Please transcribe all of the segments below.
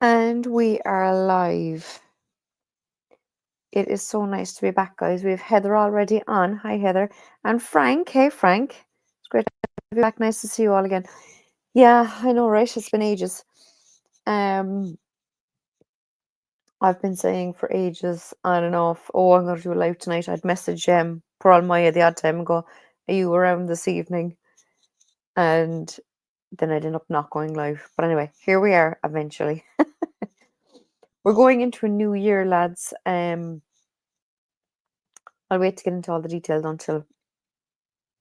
And we are live. It is so nice to be back, guys. We have Heather already on. Hi, Heather. And Frank. Hey, Frank. It's great to have you back. Nice to see you all again. Yeah, I know, right? It's been ages. Um, I've been saying for ages, I don't know if, I'm going to do a live tonight. I'd message Pearl Maya the odd time and go, are you around this evening? And then I'd end up not going live. But anyway, here we are eventually. We're going into a new year, lads. I'll wait to get into all the details until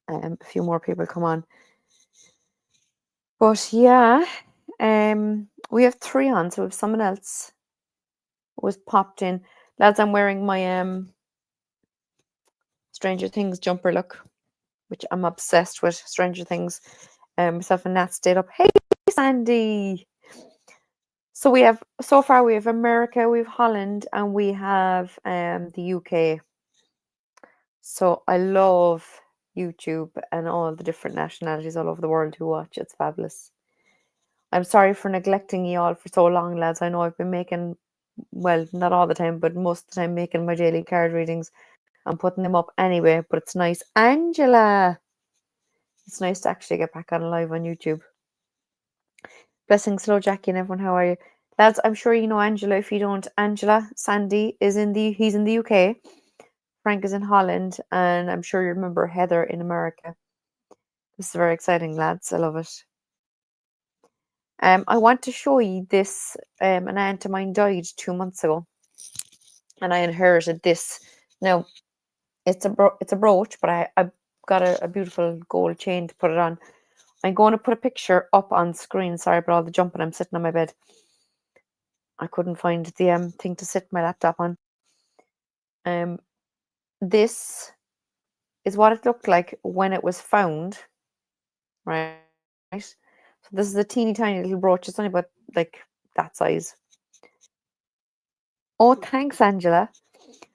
a few more people come on. But yeah, we have 3 on, so if someone else was popped in, lads, I'm wearing my Stranger Things jumper look, which I'm obsessed with. Stranger Things. Myself and Nat stayed up. Hey, Sandy. So we have America, we have Holland, and we have the UK. So I love YouTube and all the different nationalities all over the world who watch. It's fabulous. I'm sorry for neglecting you all for so long, lads. I know I've been making, well, not all the time, but most of the time making my daily card readings and putting them up anyway. But it's nice. Angela! It's nice to actually get back on live on YouTube. Blessings, hello Jackie and everyone. How are you? Lads, I'm sure you know Angela. If you don't, Angela, Sandy he's in the UK. Frank is in Holland, and I'm sure you remember Heather in America. This is very exciting, lads. I love it. I want to show you this. An aunt of mine died 2 months ago, and I inherited this. Now, it's a brooch, but I got a beautiful gold chain to put it on. I'm going to put a picture up on screen. Sorry about all the jumping. I'm sitting on my bed. I couldn't find the thing to sit my laptop on. This is what it looked like when it was found, right? So this is a teeny tiny little brooch. It's only about like that size. Oh, thanks, Angela.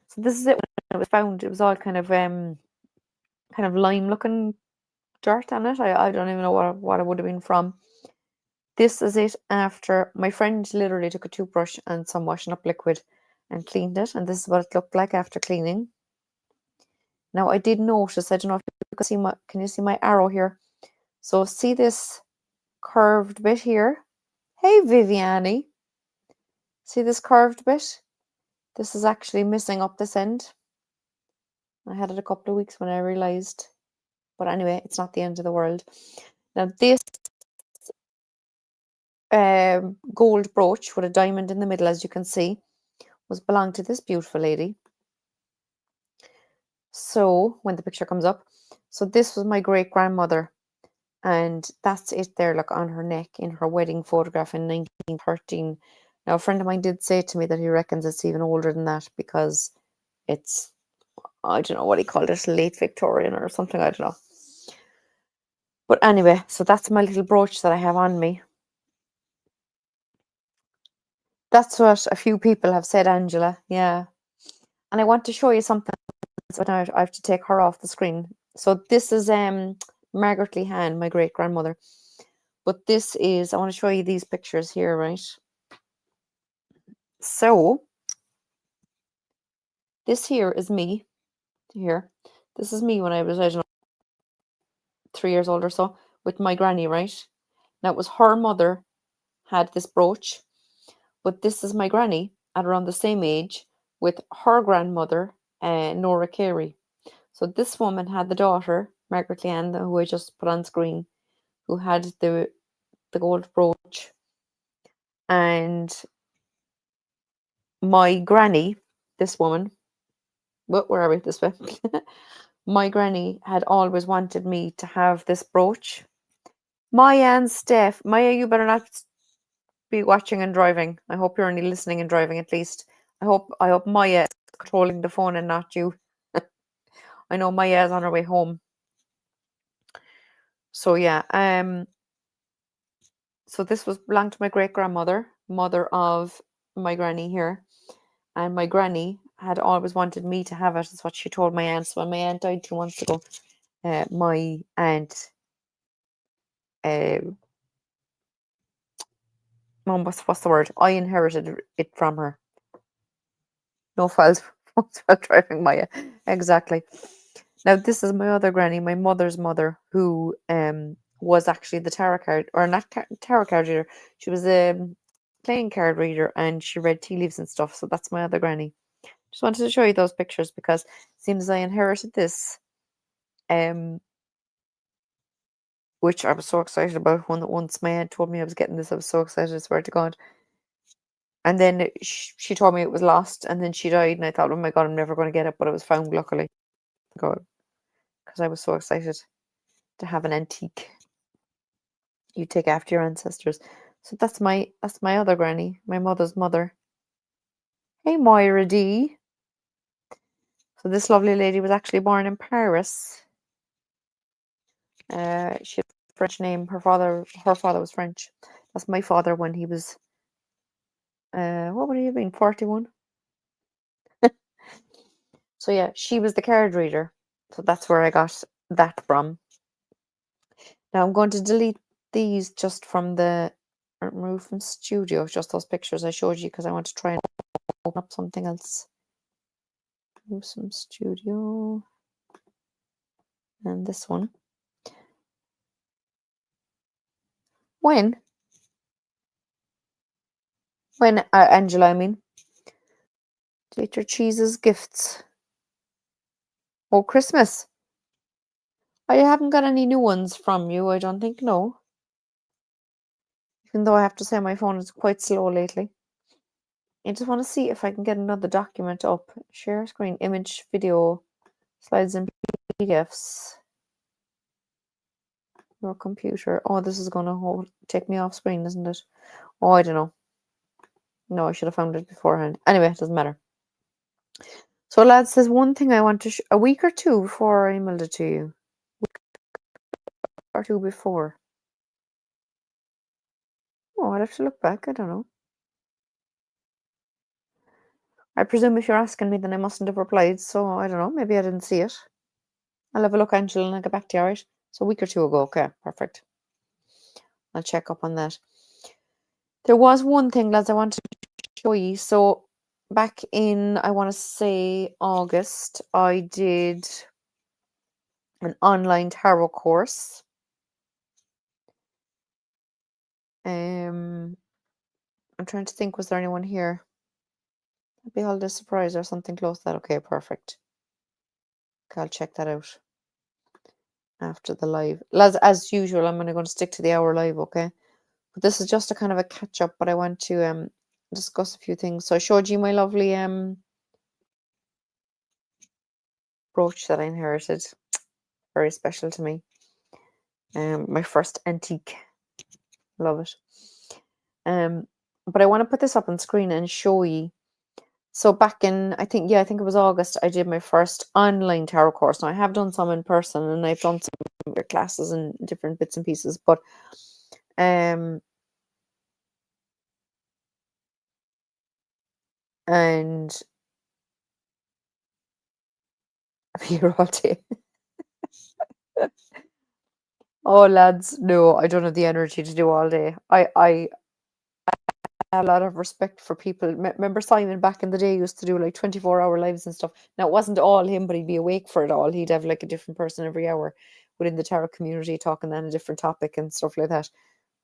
So this is it when it was found. It was all kind of lime looking dirt on it. I don't even know what it would have been from. This is it after my friend literally took a toothbrush and some washing up liquid and cleaned it, and this is what it looked like after cleaning. Now I did notice, I don't know if you can see can you see my arrow here? So see this curved bit here? Hey Viviani. See this curved bit? This is actually missing up this end. I had it a couple of weeks when I realized. But anyway, it's not the end of the world. Now this gold brooch with a diamond in the middle, as you can see, belonged to this beautiful lady. So when the picture comes up, so this was my great grandmother, and that's it there, look, on her neck in her wedding photograph in 1913. Now a friend of mine did say to me that he reckons it's even older than that because it's, I don't know what he called it, late Victorian or something, I don't know. But anyway, so that's my little brooch that I have on me. That's what a few people have said, Angela. Yeah. And I want to show you something. So now I have to take her off the screen. So this is Margaret Lehan, my great grandmother. But this is, I want to show you these pictures here, right? So this here is me. Here. This is me when I was, I don't know, 3 years old or so, with my granny, right? Now it was her mother had this brooch, but this is my granny at around the same age with her grandmother, Nora Carey. So this woman had the daughter, Margaret Leanne, who I just put on screen, who had the gold brooch. And my granny, this woman, where are we this way? My granny had always wanted me to have this brooch. Maya and Steph, Maya, you better not be watching and driving. I hope you're only listening and driving at least. I hope Maya is controlling the phone and not you. I know Maya is on her way home. So yeah, so this was belonged to my great grandmother, mother of my granny here. And my granny had always wanted me to have it. That's what she told my aunt. So when my aunt died 2 months ago, my aunt what's the word? I inherited it from her. No fault. While driving Maya. Exactly. Now this is my other granny, my mother's mother, who was actually the tarot card, or not tarot card reader. She was a playing card reader, and she read tea leaves and stuff. So that's my other granny. Just wanted to show you those pictures because it seems I inherited this, which I was so excited about. Once my aunt told me I was getting this, I was so excited. I swear to God. And then she told me it was lost, and then she died, and I thought, oh my God, I'm never going to get it, but it was found luckily. God, because I was so excited to have an antique. You take after your ancestors. So that's my other granny, my mother's mother. Hey, Moira D. So this lovely lady was actually born in Paris. She had a French name. Her father was French. That's my father when he was what would he have been? 41. So yeah, she was the card reader. So that's where I got that from. Now I'm going to delete these just from the remove from studio, just those pictures I showed you because I want to try and open up something else. Move some studio. And this one. When, Angela, I mean. Delete your cheeses, gifts. Oh, Christmas. I haven't got any new ones from you, I don't think, no. Even though I have to say my phone is quite slow lately. I just want to see if I can get another document up. Share screen, image, video, slides and PDFs. Your computer. Oh, this is going to take me off screen, isn't it? Oh, I don't know. No, I should have found it beforehand. Anyway, it doesn't matter. So, lads, there's one thing I want to a week or two before I emailed it to you. Or two before. Oh, I'll have to look back. I don't know. I presume if you're asking me, then I mustn't have replied. So, I don't know. Maybe I didn't see it. I'll have a look, Angela, and I'll get back to you, alright? So, a week or two ago. Okay, perfect. I'll check up on that. There was one thing, lads, I wanted to show you. So, back in, I want to say August, I did an online tarot course. I'm trying to think, was there anyone here? Happy holiday surprise or something close to that. Okay, perfect. Okay, I'll check that out after the live. As usual, I'm going to stick to the hour live, okay? But this is just a kind of a catch up, but I want to discuss a few things. So I showed you my lovely brooch that I inherited. Very special to me. My first antique. Love it. But I want to put this up on screen and show you. So back in, I think it was August, I did my first online tarot course. Now I have done some in person, and I've done some classes and different bits and pieces, but and I'm here all day. Oh, lads, no, I don't have the energy to do all day. I have a lot of respect for people. Remember Simon back in the day used to do like 24-hour lives and stuff. Now, it wasn't all him, but he'd be awake for it all. He'd have like a different person every hour within the tarot community talking on a different topic and stuff like that.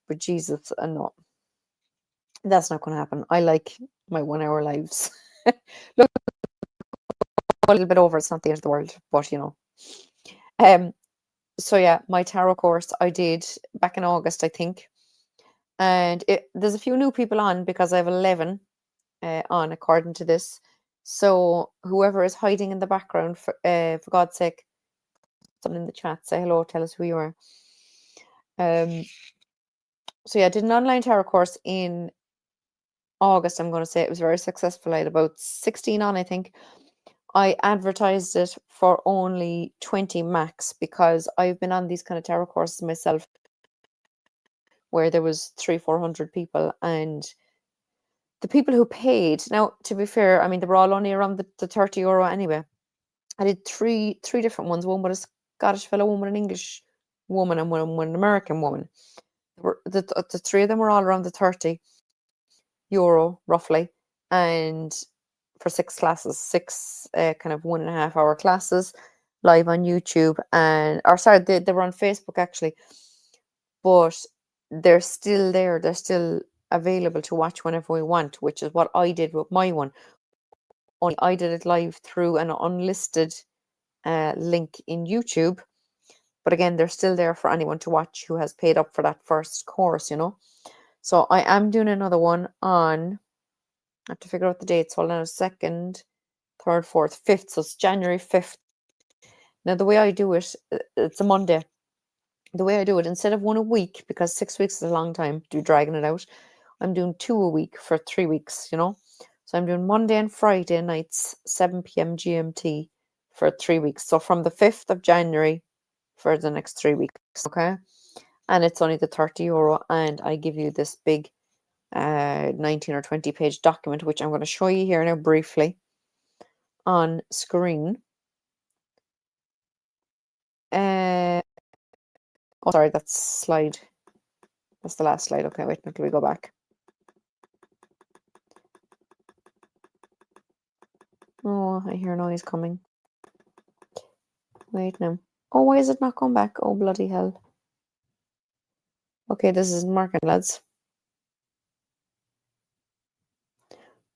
But Jesus, no, that's not going to happen. I like my 1 hour lives. Look, a little bit over, it's not the end of the world, but so yeah, my tarot course I did back in August, I think. And there's a few new people on because I have 11 on according to this. So whoever is hiding in the background, for God's sake, someone in the chat, say hello, tell us who you are. So yeah, I did an online tarot course in August. I'm going to say it was very successful. I had about 16 on, I think. I advertised it for only 20 max because I've been on these kind of tarot courses myself where there was 300-400 people, and the people who paid, now to be fair, I mean they were all only around the 30 euro anyway. I did three different ones, one with a Scottish fellow, one with an English woman, and one with an American woman. The three of them were all around the 30. euro roughly, and for 6 classes, 6 kind of 1.5 hour classes live on YouTube, and or sorry, they were on Facebook actually, but they're still there. They're still available to watch whenever we want, which is what I did with my one. Only I did it live through an unlisted link in YouTube. But again, they're still there for anyone to watch who has paid up for that first course, you know. So I am doing another one on, I have to figure out the dates. Hold on a second, 3rd, 4th, 5th. So it's January 5th. Now, the way I do it, it's a Monday. The way I do it, instead of one a week, because 6 weeks is a long time to be dragging it out, I'm doing 2 a week for 3 weeks, you know. So I'm doing Monday and Friday nights, 7 p.m. GMT for 3 weeks. So from the 5th of January for the next 3 weeks, okay? And it's only the €30, and I give you this big 19 or 20 page document, which I'm going to show you here now briefly on screen. Oh, sorry, that's slide. That's the last slide. Okay, wait until we go back. Oh, I hear noise coming. Wait now. Oh, why is it not going back? Oh, bloody hell. Okay, this isn't marking, lads.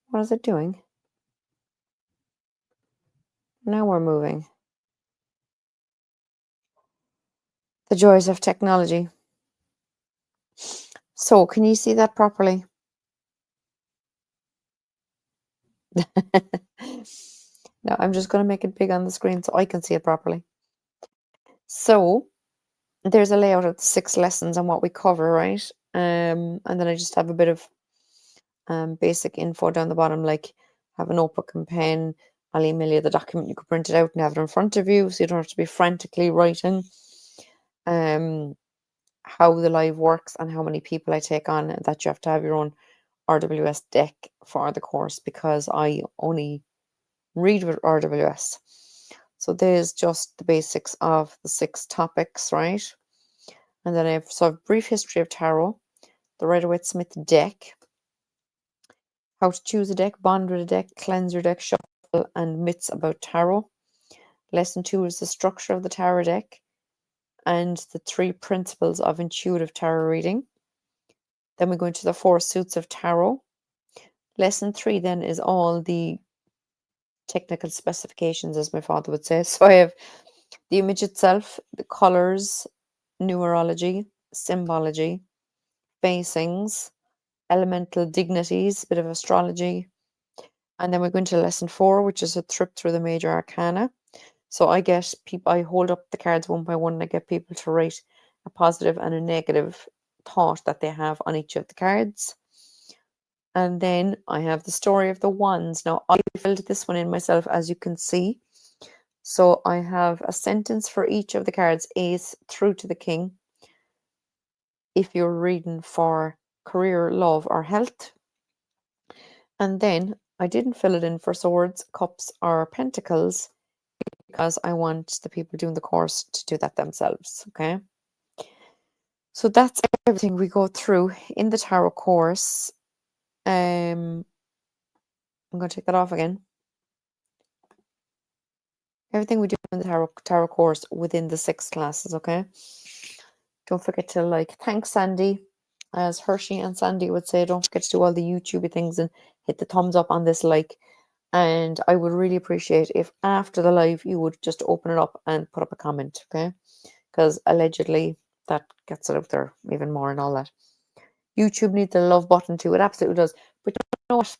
What is it doing? Now we're moving. The joys of technology. So, can you see that properly? No, I'm just going to make it big on the screen so I can see it properly. So, there's a layout of the 6 lessons and what we cover, right? And then I just have a bit of basic info down the bottom, like have a notebook and pen. I'll email you the document. You can print it out and have it in front of you, so you don't have to be frantically writing. How the live works and how many people I take on, and that you have to have your own RWS deck for the course, because I only read with RWS. So there's just the basics of the 6 topics, right? And then I have sort of brief history of tarot, the Rider-Waite-Smith deck, how to choose a deck, bond with a deck, cleanse your deck, shuffle, and myths about tarot. Lesson 2 is the structure of the tarot deck and the 3 principles of intuitive tarot reading. Then we go into the 4 suits of tarot. Lesson 3 then is all the technical specifications, as my father would say. So I have the image itself, the colors, numerology, symbology, facings, elemental dignities, a bit of astrology. And then we go into lesson 4, which is a trip through the major arcana. So I get people, I hold up the cards one by one, and I get people to write a positive and a negative thought that they have on each of the cards. And then I have the story of the wands. Now, I filled this one in myself, as you can see. So I have a sentence for each of the cards, ace through to the king. If you're reading for career, love, or health. And then I didn't fill it in for swords, cups, or pentacles, because I want the people doing the course to do that themselves, okay? So that's everything we go through in the tarot course. I'm going to take that off again. Everything we do in the tarot course within the 6 classes, okay? Don't forget to like. Thanks, Sandy. As Hershey and Sandy would say, don't forget to do all the YouTube things and hit the thumbs up on this like. And I would really appreciate if after the live you would just open it up and put up a comment, okay? Because allegedly that gets it out there even more and all that. YouTube needs the love button too. It absolutely does. But you know what?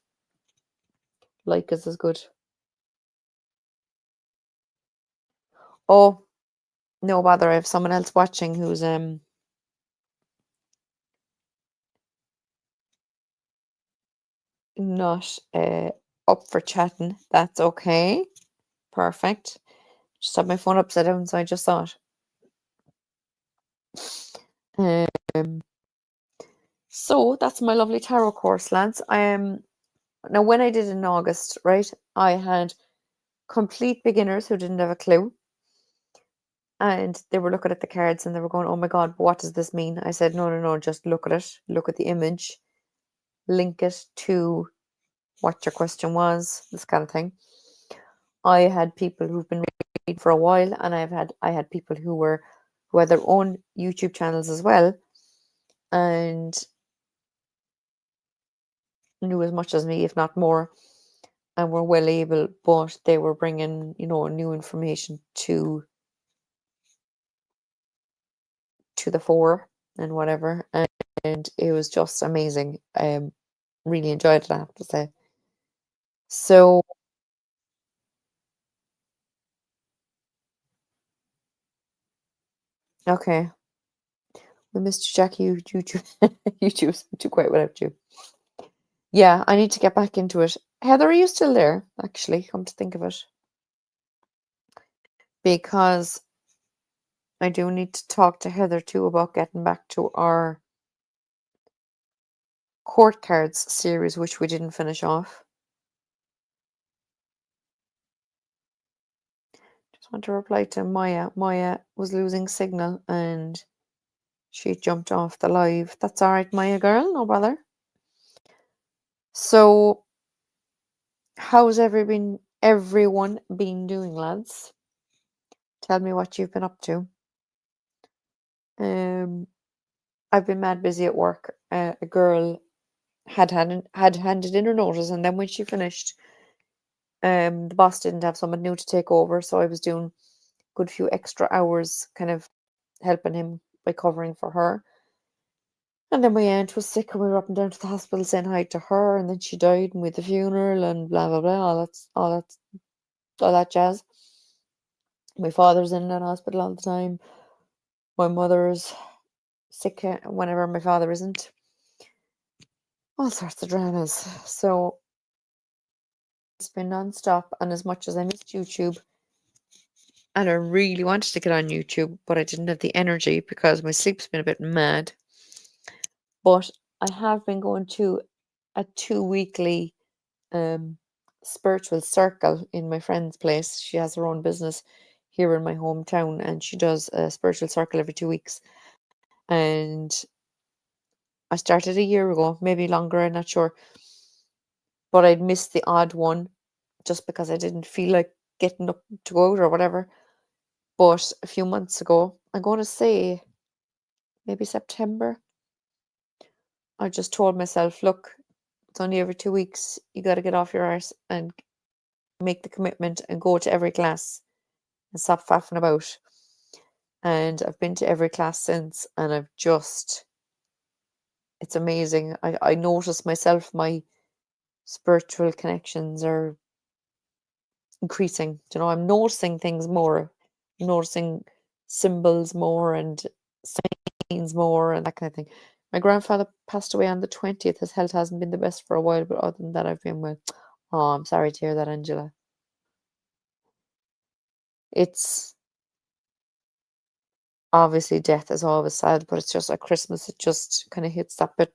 Like is as good. Oh, no bother. I have someone else watching who's not up for chatting. That's okay. Perfect. Just had my phone upside down, so I just saw it. So that's my lovely tarot course, lads. Now when I did in August, right, I had complete beginners who didn't have a clue. And they were looking at the cards and they were going, oh my God, what does this mean? I said, no, just look at it. Look at the image. link it to what your question was, this kind of thing. I had people who've been reading for a while, and I had people who had their own YouTube channels as well, and knew as much as me, if not more, and were well able, but they were bringing, new information to the fore and whatever, and it was just amazing. Really enjoyed it, I have to say. So, okay, we missed you, Jackie. YouTube, YouTube's too quiet without you. Yeah, I need to get back into it. Heather, are you still there? Actually, come to think of it, because I do need to talk to Heather too about getting back to our court cards series, which we didn't finish off. Just want to reply to Maya. Maya was losing signal and she jumped off the live. That's all right, Maya girl, no bother. So, how's everyone been doing, lads? Tell me what you've been up to. I've been mad busy at work. A girl had handed in her notice, and then when she finished, the boss didn't have someone new to take over, so I was doing a good few extra hours, kind of helping him by covering for her. And then my aunt was sick, and we were up and down to the hospital saying hi to her, and then she died, and we had the funeral, and blah blah blah, all that jazz. My father's in that hospital all the time. My mother's sick whenever my father isn't. All sorts of dramas. So it's been non-stop, and as much as I missed YouTube, and I really wanted to get on YouTube, but I didn't have the energy because my sleep's been a bit mad. But I have been going to a 2-weekly spiritual circle in my friend's place. She has her own business here in my hometown, and she does a spiritual circle every 2 weeks. And I started a year ago, maybe longer, I'm not sure. But I'd missed the odd one just because I didn't feel like getting up to go out or whatever. But a few months ago, I'm going to say maybe September, I just told myself, look, it's only every 2 weeks. You got to get off your arse and make the commitment and go to every class and stop faffing about. And I've been to every class since, and it's amazing. I notice myself, my spiritual connections are increasing. I'm noticing things more, noticing symbols more and signs more and that kind of thing. My grandfather passed away on the 20th. His health hasn't been the best for a while, but other than that, I've been well. Oh, I'm sorry to hear that, Angela. It's obviously death is always sad, but it's just at Christmas, it just kind of hits that bit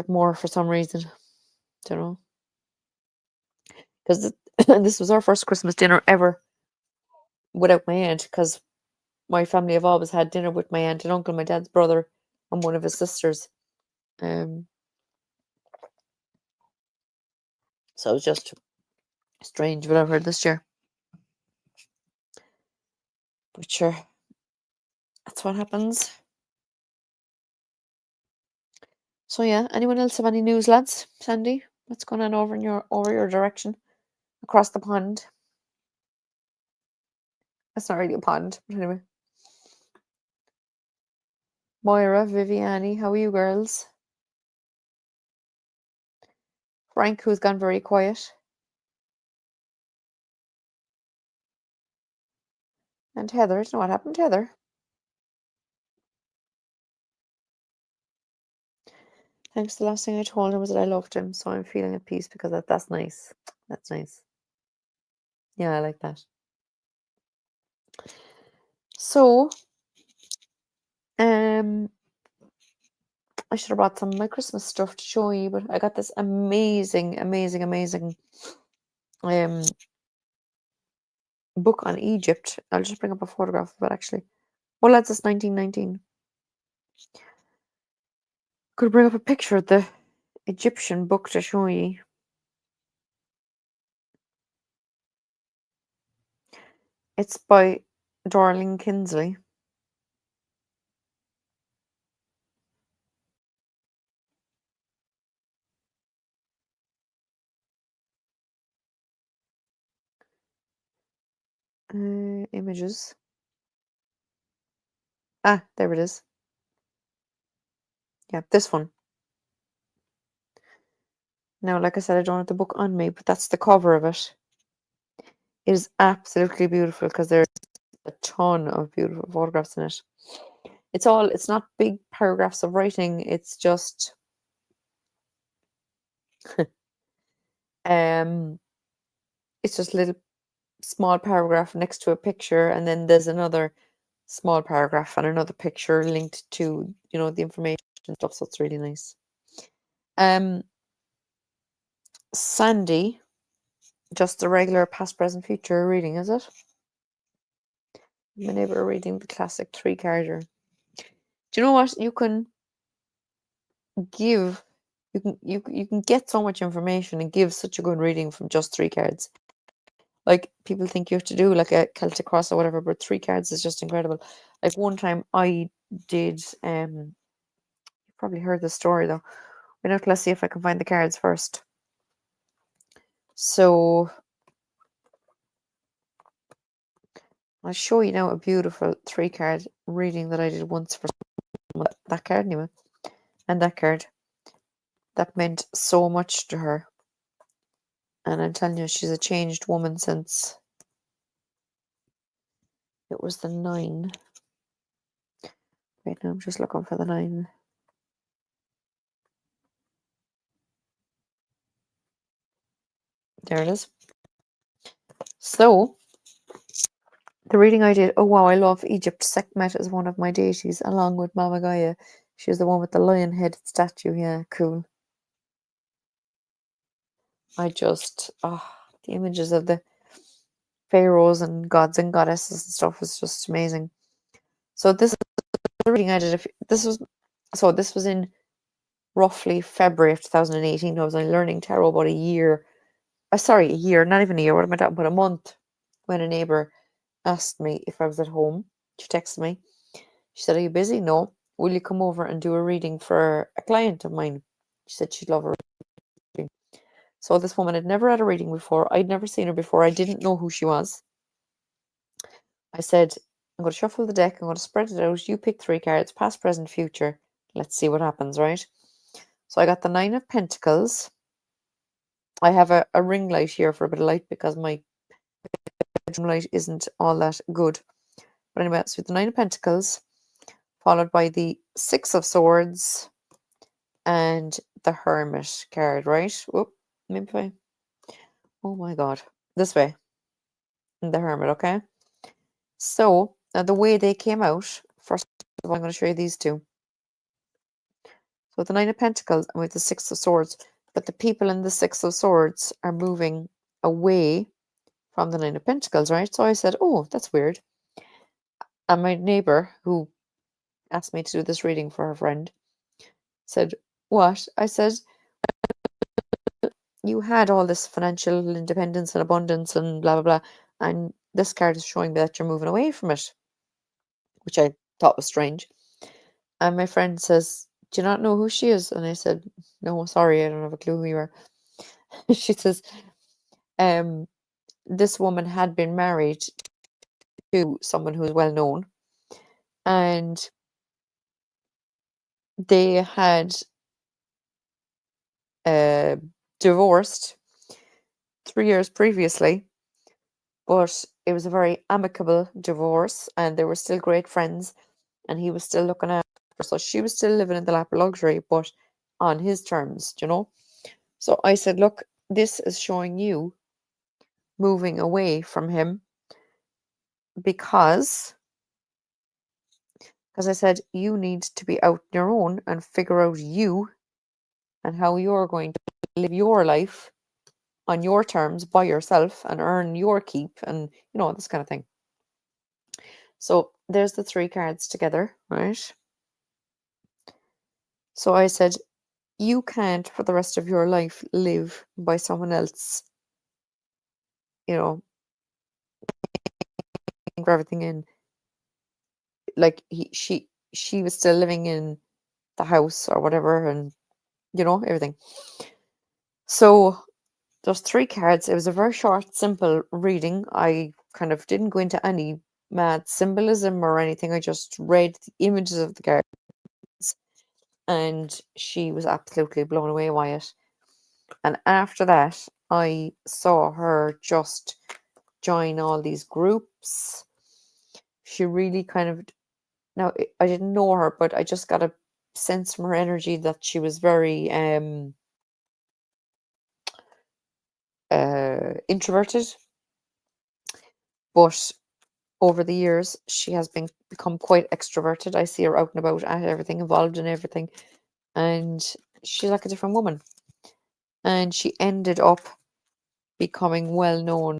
more for some reason, because this was our first Christmas dinner ever without my aunt, because my family have always had dinner with my aunt and uncle, my dad's brother, and one of his sisters. So it was just strange whatever this year. But sure, that's what happens. So yeah, anyone else have any news, lads? Sandy, what's going on over your direction, across the pond? That's not really a pond, but anyway. Moira, Viviani, how are you girls? Frank, who's gone very quiet. And Heather, do you know what happened to Heather? Thanks. The last thing I told him was that I loved him, so I'm feeling at peace because that's nice. That's nice. Yeah, I like that. So, I should have brought some of my Christmas stuff to show you, but I got this amazing, amazing, amazing book on Egypt. I'll just bring up a photograph of it actually. Well, that's just 1919. Could bring up a picture of the Egyptian book to show you. It's by Darling Kinsley. Images. Ah, there it is. Yeah, this one. Now, like I said, I don't have the book on me, but that's the cover of it. It is absolutely beautiful because there's a ton of beautiful photographs in it. It's not big paragraphs of writing, it's just um it's just a little small paragraph next to a picture, and then there's another small paragraph and another picture linked to, the information and stuff, so it's really nice. Sandy, just a regular past, present, future reading, is it? My neighbor reading the classic 3-carder. Do you know what? You can get so much information and give such a good reading from just 3 cards. Like, people think you have to do like a Celtic cross or whatever, but 3 cards is just incredible. Like, one time I did, you probably heard the story though. Let's see if I can find the cards first. So I'll show you now a beautiful 3-card reading that I did once for that card anyway. And that card, that meant so much to her. And I'm telling you, she's a changed woman since. It was the 9. Wait, now I'm just looking for the 9. There it is. So, the reading I did, oh wow, I love Egypt. Sekhmet is one of my deities, along with Mama Gaia. She's the one with the lion head statue. Yeah, cool. The images of the pharaohs and gods and goddesses and stuff was just amazing. So this is the reading I did. This was in roughly February of 2018. I was only learning tarot about a year. A year, not even a year. What am I talking about? A month, when a neighbor asked me if I was at home. She texted me. She said, "Are you busy?" "No." "Will you come over and do a reading for a client of mine?" She said she'd love a reading. So this woman had never had a reading before. I'd never seen her before. I didn't know who she was. I said, "I'm going to shuffle the deck. I'm going to spread it out. You pick 3 cards, past, present, future. Let's see what happens," right? So I got the 9 of Pentacles. I have a ring light here for a bit of light because my bedroom light isn't all that good. But anyway, so the 9 of Pentacles, followed by the 6 of Swords and the Hermit card, right? Whoop, maybe if I... Oh my God. This way. The Hermit, okay? So, now the way they came out, first of all, I'm going to show you these two. So the 9 of Pentacles and with the 6 of Swords, but the people in the 6 of Swords are moving away from the 9 of Pentacles, right? So I said, oh, that's weird. And my neighbor, who asked me to do this reading for her friend, said, what? I said, you had all this financial independence and abundance and blah, blah, blah. And this card is showing that you're moving away from it, which I thought was strange. And my friend says, do you not know who she is? And I said, no, sorry, I don't have a clue who you are. She says, this woman had been married to someone who is well known, and they had divorced 3 years previously, but it was a very amicable divorce and they were still great friends and he was still looking after her. So she was still living in the lap of luxury, but on his terms, So I said, look, this is showing you moving away from him because I said, you need to be out on your own and figure out you and how you're going to live your life on your terms by yourself and earn your keep and, this kind of thing. So there's the 3 cards together, right? So I said, you can't for the rest of your life live by someone else, you know, for everything in. Like she was still living in the house or whatever, and everything. So there's 3 cards. It was a very short, simple reading. I kind of didn't go into any mad symbolism or anything. I just read the images of the cards, and she was absolutely blown away by it. And after that, I saw her just join all these groups. She really kind of, now I didn't know her, but I just got a sense from her energy that she was very introverted. But over the years, she has become quite extroverted. I see her out and about at everything, involved in everything, and she's like a different woman. And she ended up becoming well known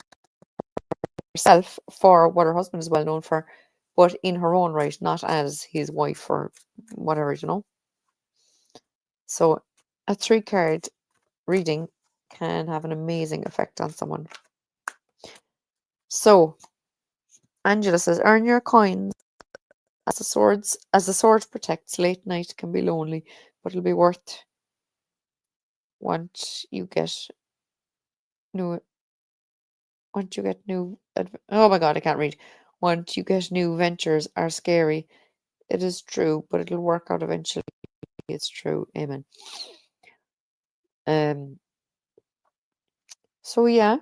herself for what her husband is well known for, but in her own right, not as his wife or whatever. So a 3-card reading can have an amazing effect on someone. So Angela says, earn your coins as the swords protects. Late night can be lonely, but it'll be worth once you get new oh my god, I can't read. Once you get new ventures are scary. It is true, but it'll work out eventually. It's true. Amen. So yeah,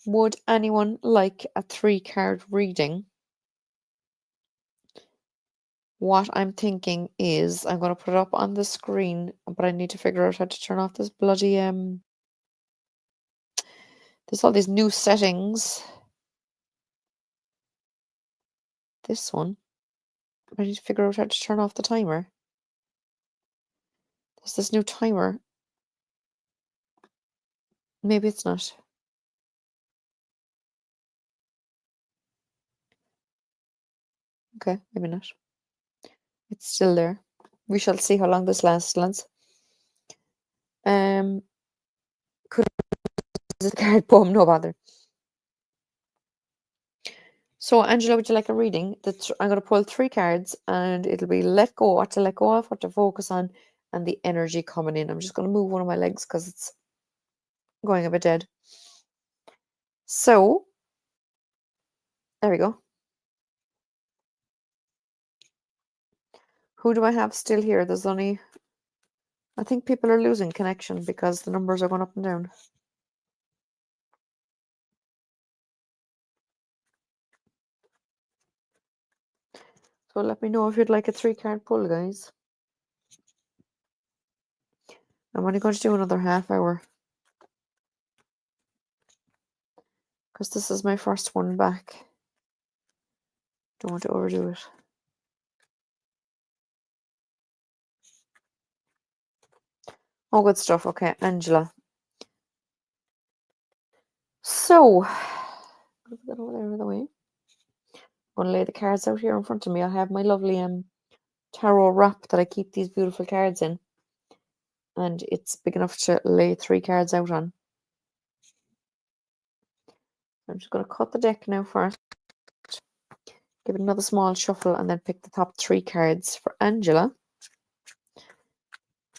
would anyone like a 3-card reading? What I'm thinking is I'm going to put it up on the screen, but I need to figure out how to turn off this bloody there's all these new settings. This one. I need to figure out how to turn off the timer. There's this new timer. Maybe it's not. Okay, maybe not. It's still there. We shall see how long this lasts, lads. Could the card poem? No bother. So, Angela, would you like a reading? I'm going to pull 3 cards, and it'll be let go, what to let go of, what to focus on, and the energy coming in. I'm just going to move one of my legs because it's going a bit dead. So, there we go. Who do I have still here? There's only, I think people are losing connection because the numbers are going up and down. So let me know if you'd like a 3-card pull, guys. I'm only going to do another half hour because this is my first one back. Don't want to overdo it. Oh, good stuff. Okay, Angela. So, I'm going to put that over there the way. I'm going to lay the cards out here in front of me. I have my lovely tarot wrap that I keep these beautiful cards in, and it's big enough to lay 3 cards out on. I'm just going to cut the deck now first, give it another small shuffle, and then pick the top 3 cards for Angela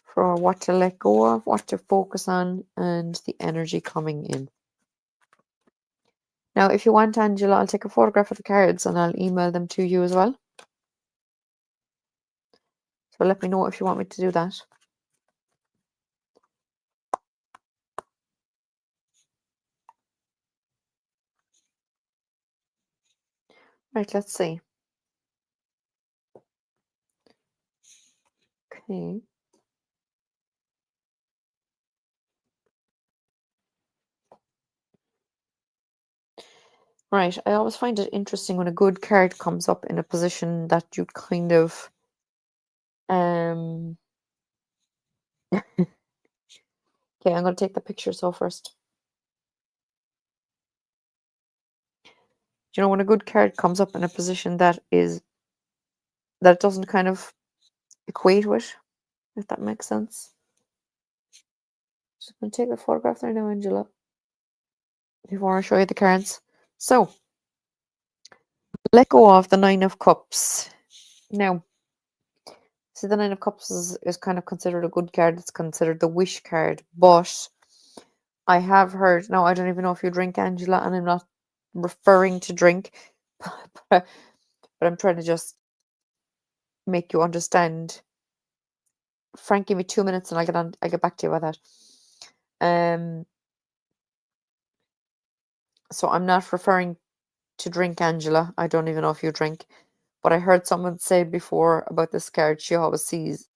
for what to let go of, what to focus on, and the energy coming in. Now, if you want, Angela, I'll take a photograph of the cards and I'll email them to you as well. So let me know if you want me to do that. Right, let's see. Okay. Right, I always find it interesting when a good card comes up in a position that you kind of okay, I'm going to take the picture so first. You know, when a good card comes up in a position that it doesn't kind of equate with, if that makes sense. Just going to take a photograph there now, Angela, before I show you the cards. So, let go of the Nine of Cups. Now, see, the Nine of Cups is kind of considered a good card. It's considered the wish card. But I have heard, now I don't even know if you drink, Angela, and I'm not referring to drink, but I'm trying to just make you understand. Frank, give me 2 minutes and I'll get back to you about that. So I'm not referring to drink, Angela. I don't even know if you drink. But I heard someone say before about this card, she always sees,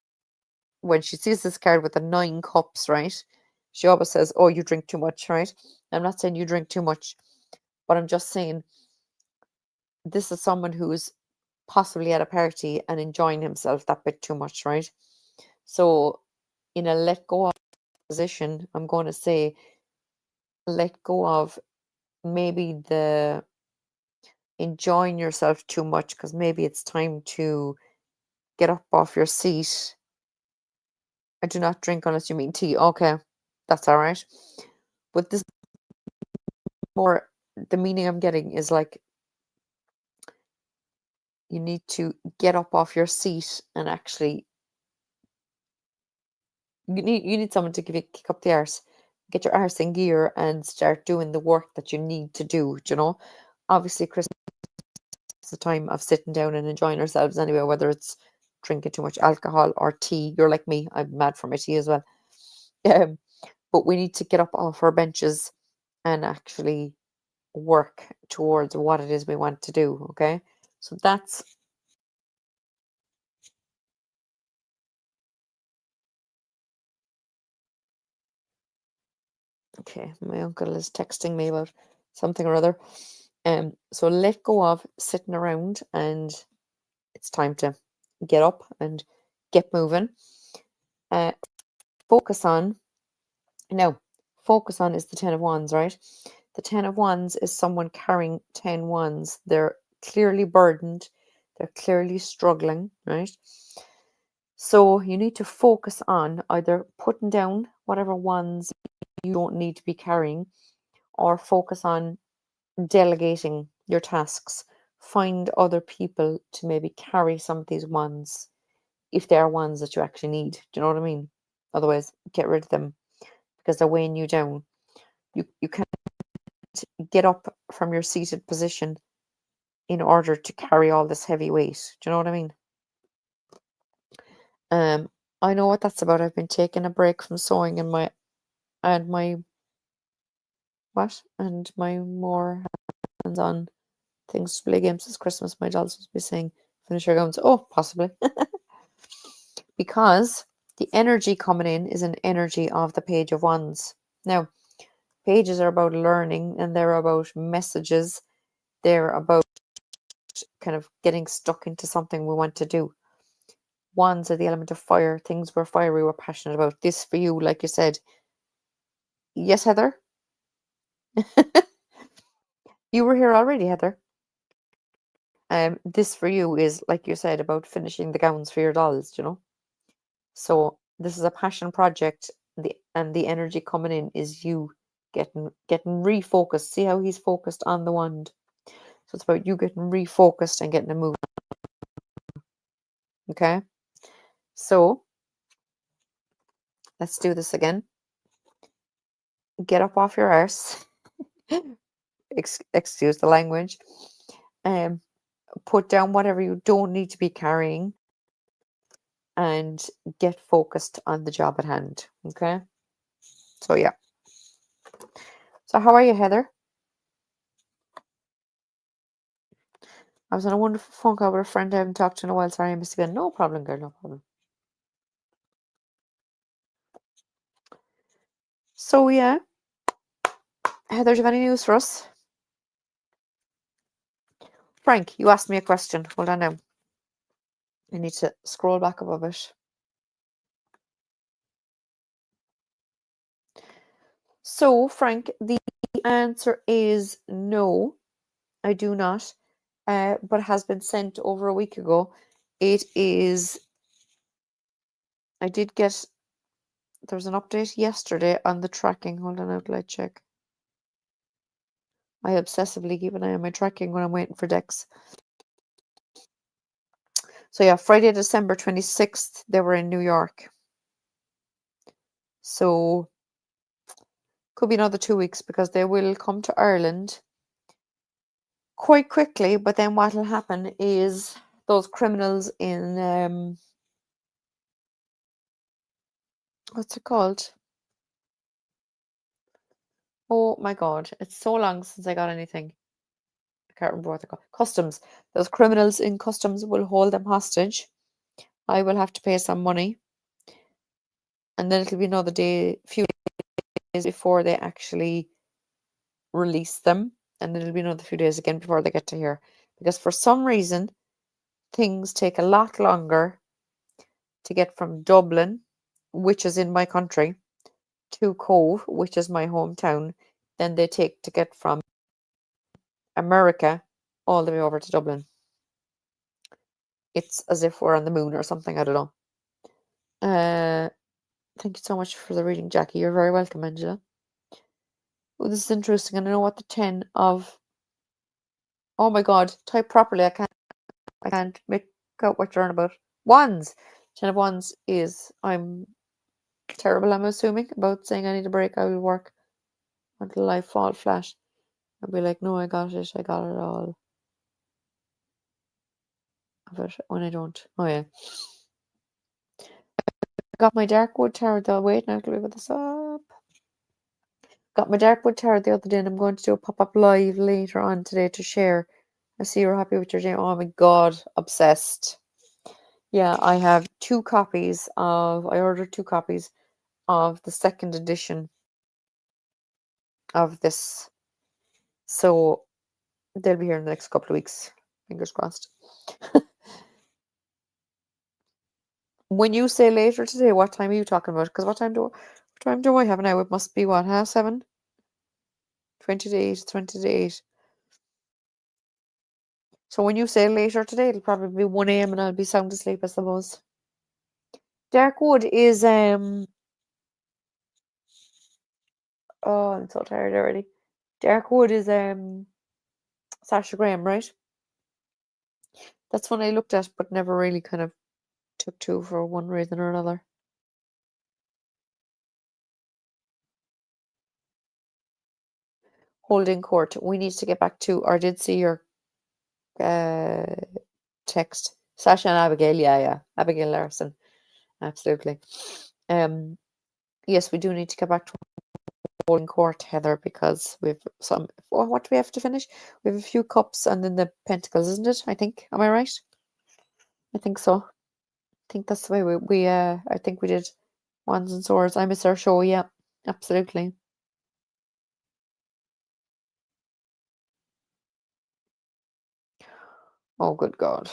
when she sees this card with the 9 cups, right? She always says, oh, you drink too much, right? I'm not saying you drink too much, but I'm just saying this is someone who's possibly at a party and enjoying himself that bit too much, right? So in a let go of position, I'm going to say let go of maybe the enjoying yourself too much, because maybe it's time to get up off your seat. I do not drink unless you mean tea. Okay, that's all right. But this more, the meaning I'm getting is like you need to get up off your seat and actually you need someone to give you a kick up the arse, get your arse in gear and start doing the work that you need to do. You know, obviously Christmas is the time of sitting down and enjoying ourselves anyway, whether it's drinking too much alcohol or tea. You're like me, I'm mad for my tea as well. But we need to get up off our benches and actually work towards what it is we want to do. Okay, so that's okay. My uncle is texting me about something or other. So let go of sitting around, and it's time to get up and get moving. Uh, focus on now. Focus on is the 10 of Wands, right? The 10 of Wands is someone carrying 10 wands. They're clearly burdened. They're clearly struggling, right? So you need to focus on either putting down whatever wands you don't need to be carrying, or focus on delegating your tasks. Find other people to maybe carry some of these wands if they are ones that you actually need. Do you know what I mean? Otherwise, get rid of them because they're weighing you down. You can't get up from your seated position in order to carry all this heavy weight. Do you know what I mean? Um, I know what that's about. I've been taking a break from sewing and my my more hands-on things to play games this Christmas. My dolls will be saying, finish your gowns. Oh, possibly. Because the energy coming in is an energy of the Page of Wands. Now, pages are about learning and they're about messages. They're about kind of getting stuck into something we want to do. Wands are the element of fire, things we're fiery, we're passionate about. This for you, like you said. Yes, Heather? You were here already, Heather. This for you is, like you said, about finishing the gowns for your dolls, you know? So this is a passion project, and the energy coming in is you getting refocused. See how he's focused on the wand. So it's about you getting refocused and getting a move. Okay. So let's do this again. Get up off your arse. Excuse the language. Um, put down whatever you don't need to be carrying and get focused on the job at hand. Okay. So yeah. So how are you, Heather? I was on a wonderful phone call with a friend I haven't talked to in a while. Sorry, I missed again. No problem, girl. No problem. So yeah, Heather, do you have any news for us? Frank, you asked me a question. Hold on now. I need to scroll back above it. So, Frank, the answer is no, I do not. But has been sent over a week ago. It is I did get, there was an update yesterday on the tracking. Hold on, I'll check. I obsessively keep an eye on my tracking when I'm waiting for Dex. So yeah, Friday, December 26th, they were in New York. So could be another 2 weeks because they will come to Ireland quite quickly. But then what will happen is those criminals in what's it called? Oh my God, it's so long since I got anything. I can't remember what they're called. Customs. Those criminals in customs will hold them hostage. I will have to pay some money, and then it'll be another few days before they actually release them, and then it'll be another few days again before they get to here. Because for some reason, things take a lot longer to get from Dublin, which is in my country, to Cove, which is my hometown, than they take to get from America all the way over to Dublin. It's as if we're on the moon or something. I don't know. Thank you so much for the reading, Jackie. You're very welcome, Angela. Oh, this is interesting. And I know what the 10 of. Oh my God! Type properly. I can't make out what you're on about. Wands. 10 of Wands is. I'm terrible. I'm assuming about saying I need a break. I will work until I fall flat. I'll be like, no, I got it. I got it all. But when I don't, oh yeah. Got my Darkwood Tower though. Wait, now let me put this up. Got my Darkwood Tower the other day, and I'm going to do a pop-up live later on today to share. I see you're happy with your day. Oh my God, obsessed. Yeah, I have 2 copies of. I ordered 2 copies of the second edition of this, so they'll be here in the next couple of weeks. Fingers crossed. When you say later today, what time are you talking about? Because what time do I have now? It must be what, 7:30? 20 to 8, 20 to 8. So when you say later today, it'll probably be 1 a.m. and I'll be sound asleep, I suppose. Darkwood is oh, I'm so tired already. Darkwood is Sasha Graham, right? That's one I looked at but never really kind of took to for one reason or another. Holding court. We need to get back to, or did see your text. Sasha and Abigail, yeah. Abigail Larson. Absolutely. Yes, we do need to get back to holding court, Heather, because we've some. What do we have to finish? We have a few cups and then the pentacles, isn't it? I think. Am I right? I think so. I think that's the way we I think we did Wands and Swords. I miss our show. Yeah, absolutely. Oh, good God.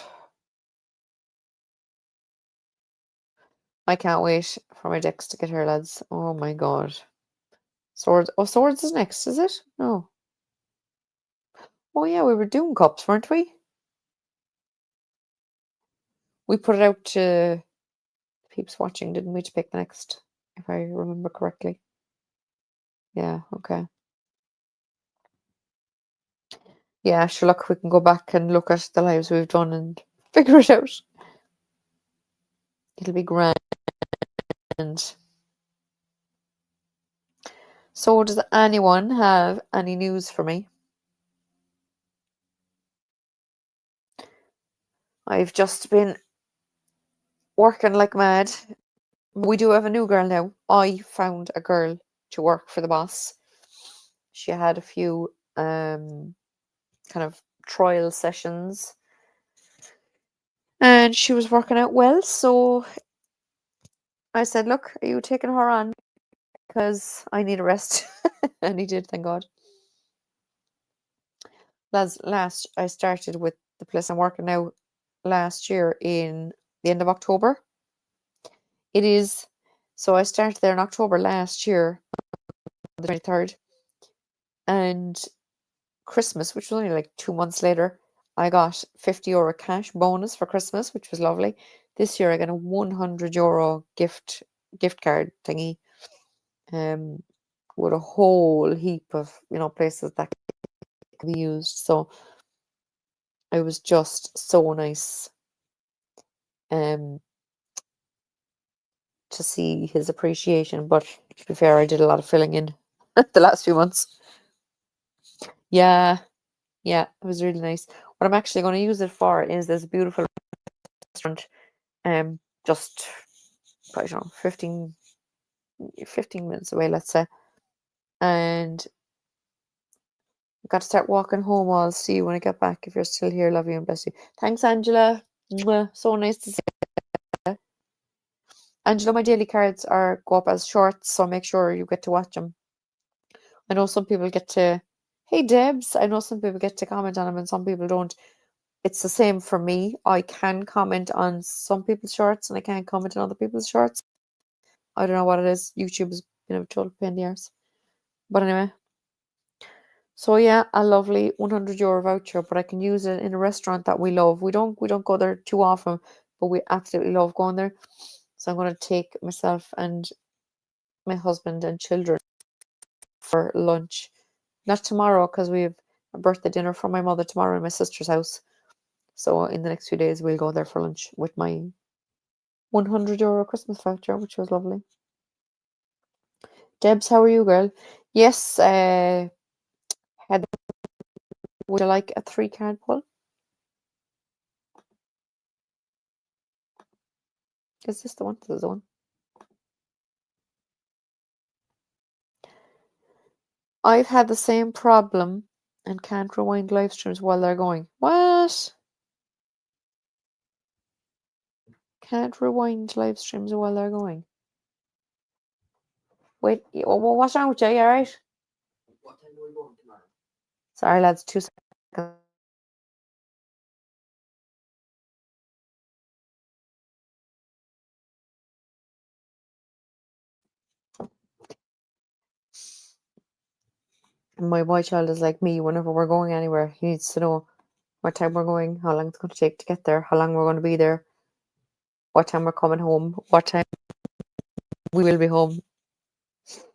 I can't wait for my decks to get here, lads. Oh my God. Swords. Oh, Swords is next, is it? No. Oh yeah, we were doing cups, weren't we? We put it out to peeps watching, didn't we, to pick the next, if I remember correctly. Yeah, okay. Yeah, sure, look, we can go back and look at the lives we've done and figure it out. It'll be grand. So, does anyone have any news for me? I've just been working like mad. We do have a new girl now. I found a girl to work for the boss. She had a few kind of trial sessions and she was working out well. So I said, look, are you taking her on? Because I need a rest. And he did, thank God. Last I started with the place I'm working now last year in the end of October. It is, so I started there in October last year, the 23rd, and Christmas, which was only like 2 months later, I got €50 cash bonus for Christmas, which was lovely. This year I got a €100 gift card thingy, with a whole heap of places that can be used. So it was just so nice um to see his appreciation. But to be fair, I did a lot of filling in the last few months. Yeah, yeah, it was really nice. What I'm actually going to use it for is this beautiful restaurant, just I don't know, 15 minutes away, let's say. And I've got to start walking home. I'll see you when I get back. If you're still here, love you and bless you. Thanks, Angela. Mwah. So nice to see you. Angela, my daily cards go up as shorts, so make sure you get to watch them. I know some people get to, hey Debs, I know some people get to comment on them and some people don't. It's the same for me. I can comment on some people's shorts and I can't comment on other people's shorts. I don't know what it is. YouTube is a total pain in the arse. But anyway. So yeah, a lovely €100 voucher, but I can use it in a restaurant that we love. We don't go there too often, but we absolutely love going there. So I'm going to take myself and my husband and children for lunch. Not tomorrow, because we have a birthday dinner for my mother tomorrow in my sister's house. So in the next few days, we'll go there for lunch with my €100 Christmas voucher, which was lovely. Debs, how are you, girl? Yes, Heather, would you like a 3-card pull? Is this the one? This is the one. I've had the same problem and can't rewind live streams while they're going. What? Can't rewind live streams while they're going. Wait, what's wrong with you? You alright? What time are we going tomorrow? Sorry, lads, 2 seconds. My boy child is like me. Whenever we're going anywhere, he needs to know what time we're going, how long it's going to take to get there, how long we're going to be there, what time we're coming home, what time we will be home.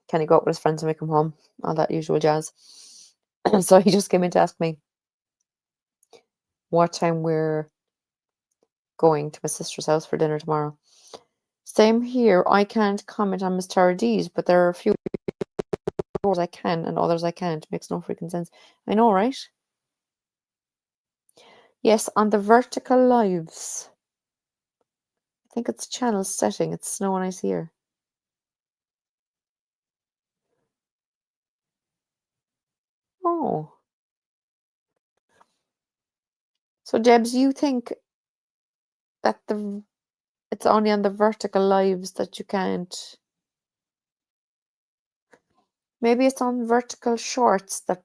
Can he go out with his friends when we come home? All that usual jazz. So he just came in to ask me what time we're going to my sister's house for dinner tomorrow. Same here. I can't comment on Miss Tara D's, but there are a few others I can and others I can't. Makes no freaking sense. I know, right? Yes, on the vertical lives. I think it's channel setting. It's Snow and Ice here. Oh. So Debs, you think that it's only on the vertical lives that you can't. Maybe it's on vertical shorts that.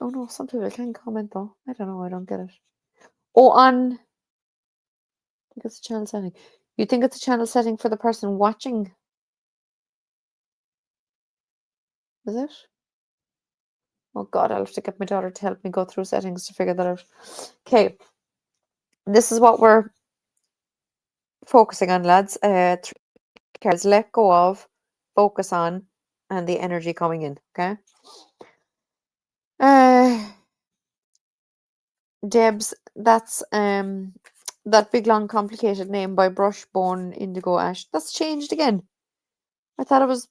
Oh no, some people can comment though. I don't know. I don't get it. Oh, on. I think it's a channel setting. You think it's a channel setting for the person watching? Is it? Oh God, I'll have to get my daughter to help me go through settings to figure that out. Okay, this is what we're focusing on, lads. 3 cards: let go of, focus on, and the energy coming in. Okay. Debs, that's that big long complicated name by Brush Bone Indigo Ash. That's changed again. I thought it was.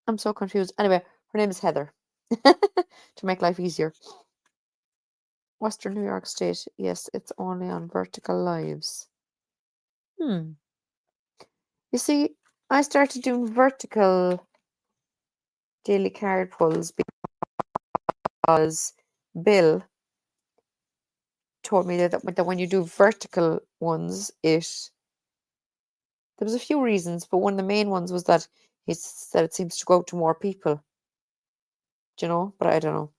I'm so confused. Anyway, her name is Heather. To make life easier. Western New York State. Yes, it's only on vertical lives. You see, I started doing vertical daily card pulls because Bill told me that when you do vertical ones, there was a few reasons, but one of the main ones was that he said it seems to go out to more people. Do you know? But I don't know.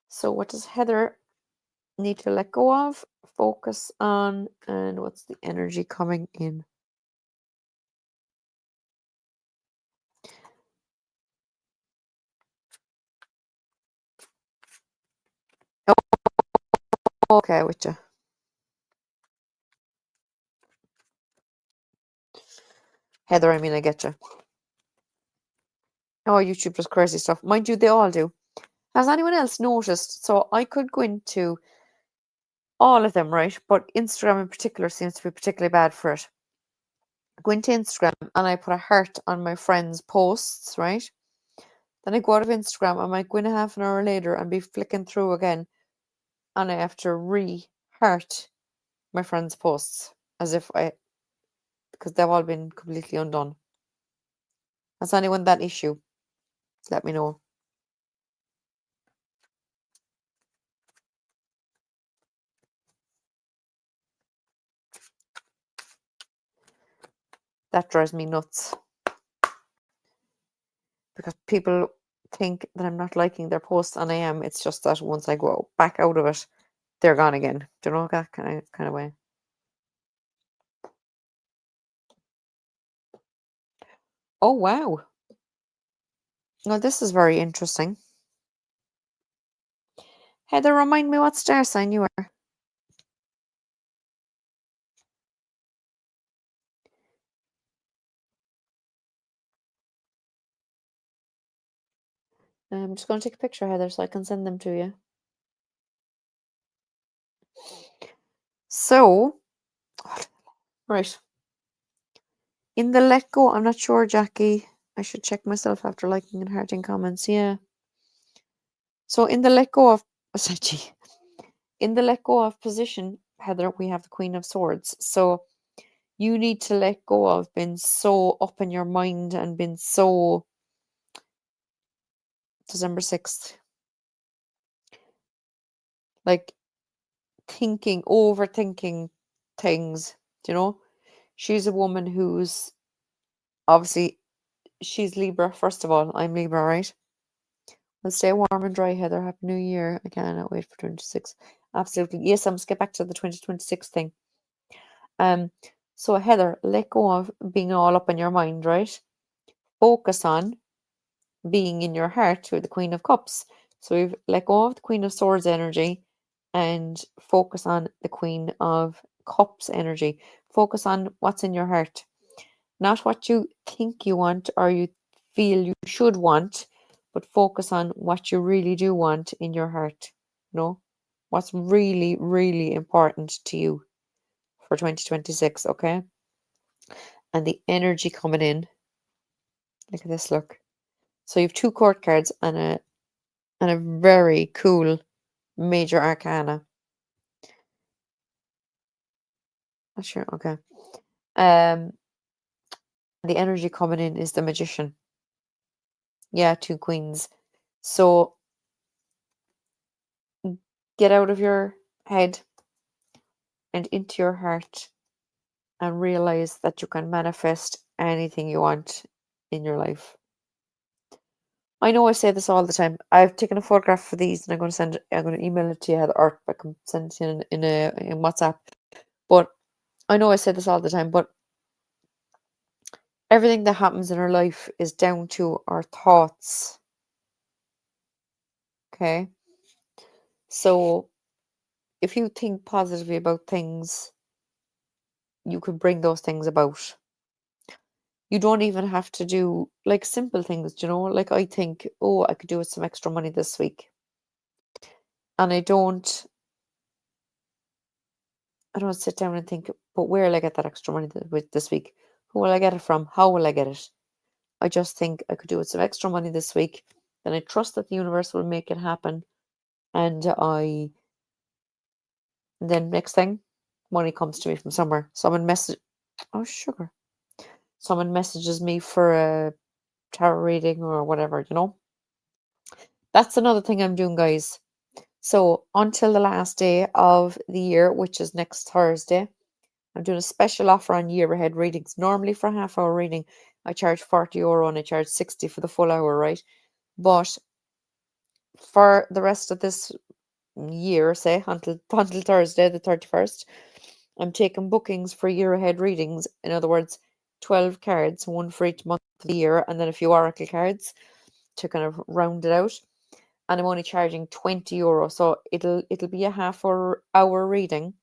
So what does Heather need to let go of, focus on, and what's the energy coming in? Okay, with you. Heather, I mean, I get you. Oh, YouTube does crazy stuff. Mind you, they all do. Has anyone else noticed? So I could go into all of them, right? But Instagram in particular seems to be particularly bad for it. I go into Instagram and I put a heart on my friends' posts, right? Then I go out of Instagram. I might go in a half an hour later and be flicking through again, and I have to re-heart my friends' posts as if because they've all been completely undone. Has anyone that issue? Let me know. That drives me nuts because people think that I'm not liking their posts, and I am. It's just that once I go back out of it, they're gone again. Do you know that kind of way? Oh wow! Well, this is very interesting. Heather, remind me what star sign you are. I'm just going to take a picture, Heather, so I can send them to you. So, right. In the let go, I'm not sure, Jackie. I should check myself after liking and hearting comments. Yeah. So in the let go of, in the let go of position, Heather, we have the Queen of Swords. So you need to let go of being so up in your mind and being so December 6th. Like thinking, overthinking things, you know? She's a woman who's obviously she's Libra, first of all. I'm Libra, right? Well, stay warm and dry, Heather. Happy New Year. I cannot wait for 26. Absolutely. Yes, I must get back to the 2026 thing. So Heather, let go of being all up in your mind, right? Focus on being in your heart with the Queen of Cups. So we've let go of the Queen of Swords energy and focus on the Queen of Cups energy. Focus on what's in your heart. Not what you think you want or you feel you should want, but focus on what you really do want in your heart. You know, what's really, really important to you for 2026, okay? And the energy coming in. Look at this, look. So you have two court cards and a very cool major arcana. Not sure, okay. The energy coming in is the magician. Yeah, two queens. So get out of your head and into your heart and realize that you can manifest anything you want in your life. I know I say this all the time. I've taken a photograph for these and I'm going to email it to you, or I can send it to you in WhatsApp. But I know I say this all the time, but everything that happens in our life is down to our thoughts. Okay? So if you think positively about things, you can bring those things about. You don't even have to do like simple things, you know? Like I think, oh, I could do with some extra money this week. And I don't sit down and think, but where will I get that extra money this week? Who will I get it from? How will I get it? I just think I could do with some extra money this week. Then I trust that the universe will make it happen. And then next thing, money comes to me from somewhere. Oh, sugar. Someone messages me for a tarot reading or whatever, you know? That's another thing I'm doing, guys. So until the last day of the year, which is next Thursday, I'm doing a special offer on year ahead readings. Normally for a half hour reading, I charge €40 and I charge 60 for the full hour, right? But for the rest of this year, say until Thursday, the 31st, I'm taking bookings for year ahead readings. In other words, 12 cards, one for each month of the year, and then a few oracle cards to kind of round it out. and I'm only charging €20. So it'll be a half hour reading,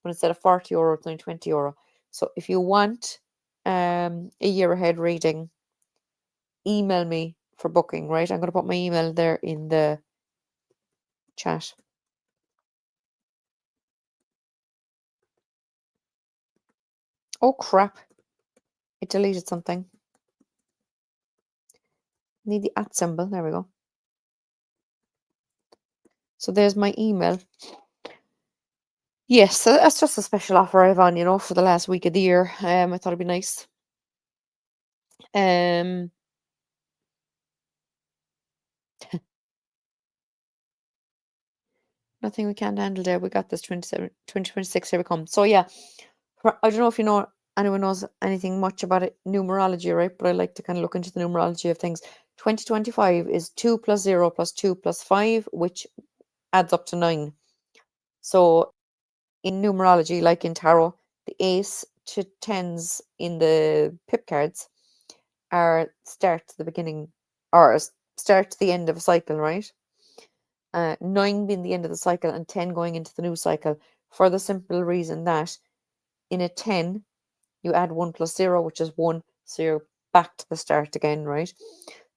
but instead of €40, it's only €20. So if you want a year ahead reading, email me for booking, right? I'm going to put my email there in the chat. Oh crap. It deleted something. Need the @ symbol. There we go. So there's my email. Yes, so that's just a special offer I've on, for the last week of the year. I thought it'd be nice. Um, Nothing we can't handle there. We got this 2026, here we come. So yeah, I don't know if anyone knows anything much about it, numerology, right? But I like to kind of look into the numerology of things. 2025 is 2 plus 0 plus 2 plus 5, which adds up to 9. So in numerology, like in tarot, the ace to tens in the pip cards are start to the beginning or start to the end of a cycle, right? 9 being the end of the cycle and 10 going into the new cycle, for the simple reason that in a 10, you add 1 plus 0, which is 1, so you're back to the start again, right?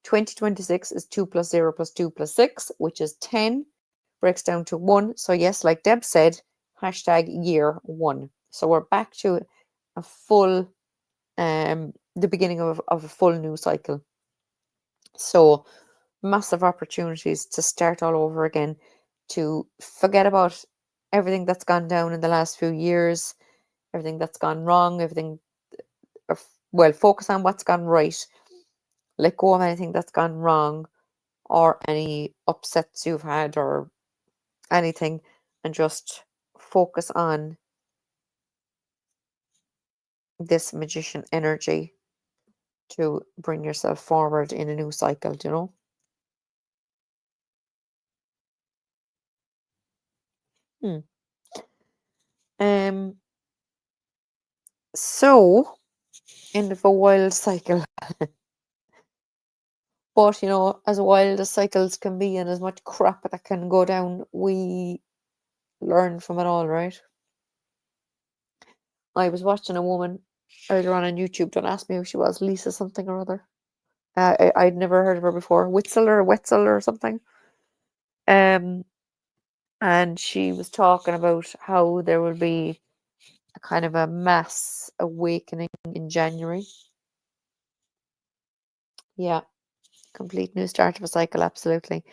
2026 is 2 plus 0 plus 2 plus 6, which is 10, breaks down to 1. So yes, like Deb said, #year 1. So we're back to a full, the beginning of a full new cycle. So massive opportunities to start all over again, to forget about everything that's gone down in the last few years, everything that's gone wrong, focus on what's gone right, let go of anything that's gone wrong or any upsets you've had or anything, and just focus on this magician energy to bring yourself forward in a new cycle, Hmm. So end of a wild cycle. But as wild as cycles can be and as much crap that can go down, we learn from it all, right? I was watching a woman earlier on YouTube. Don't ask me who she was. Lisa something or other. I'd never heard of her before. Wetzel or something. And she was talking about how there will be a kind of a mass awakening in January. Yeah, complete new start of a cycle, absolutely.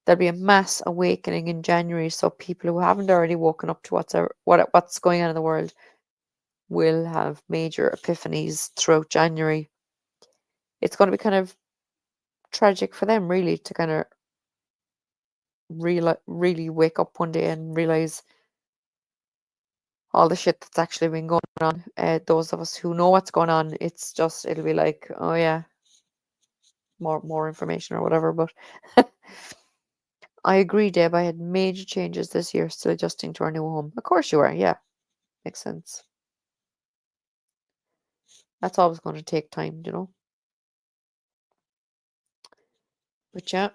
There'll be a mass awakening in January, so people who haven't already woken up to what's going on in the world will have major epiphanies throughout January. It's going to be kind of tragic for them, really, to kind of really wake up one day and realize all the shit that's actually been going on. Those of us who know what's going on, it'll be like, oh yeah, more information or whatever. But I agree, Deb. I had major changes this year, still adjusting to our new home. Of course you are. Yeah, makes sense. That's always going to take time, But yeah.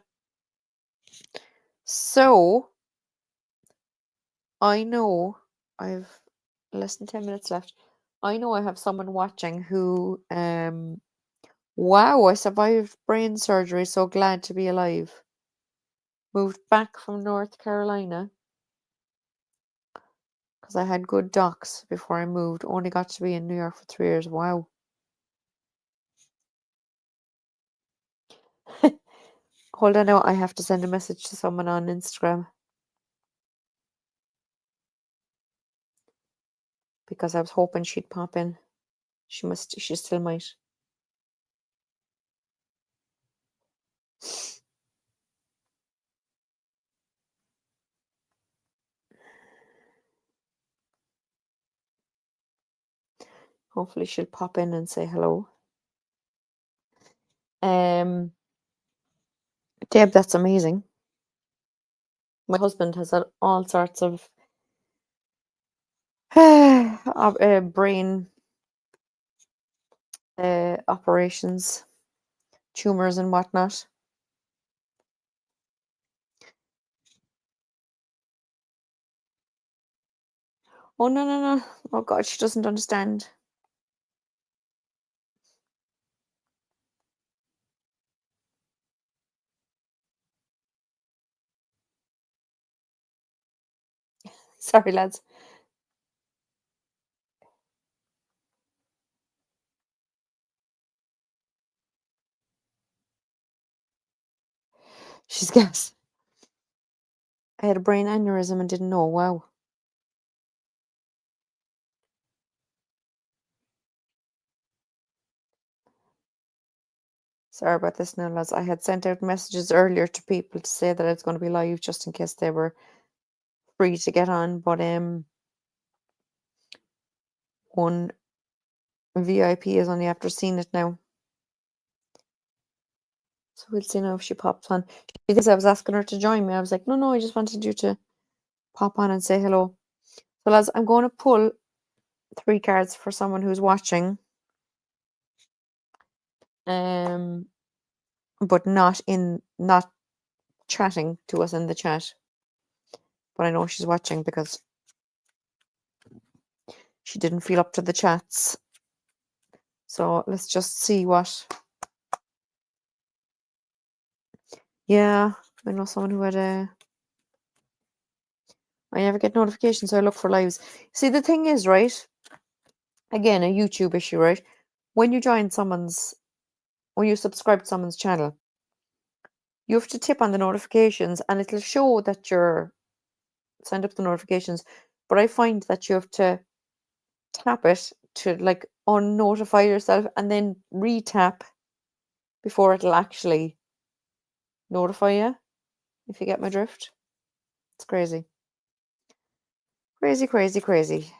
So I know I've less than 10 minutes left. I know I have someone watching who, wow, I survived brain surgery. So glad to be alive. Moved back from North Carolina because I had good docs before I moved. Only got to be in New York for 3 years. Wow. Hold on now. I have to send a message to someone on Instagram because I was hoping she'd pop in. She still might. Hopefully she'll pop in and say hello. Deb, that's amazing. My husband has had all sorts of brain operations, tumors and whatnot. Oh, no, no, no. Oh, God, she doesn't understand. Sorry, lads. She's gas. I had a brain aneurysm and didn't know. Wow. Sorry about this now, lads. I had sent out messages earlier to people to say that it's going to be live just in case they were free to get on. But one VIP is only after seeing it now. So we'll see now if she pops on. She thinks I was asking her to join me. I was like, no, no, I just wanted you to pop on and say hello. So, lads, I'm going to pull 3 cards for someone who's watching. But not chatting to us in the chat. But I know she's watching because she didn't feel up to the chats. So let's just see what. Yeah, I know someone who had a. I never get notifications, so I look for lives. See, the thing is, right? Again, a YouTube issue, right? When you subscribe to someone's channel, you have to tip on the notifications and it'll show that you're signed up to the notifications. But I find that you have to tap it to like unnotify yourself and then re-tap before it'll actually notify you, if you get my drift. It's crazy. Crazy, crazy, crazy.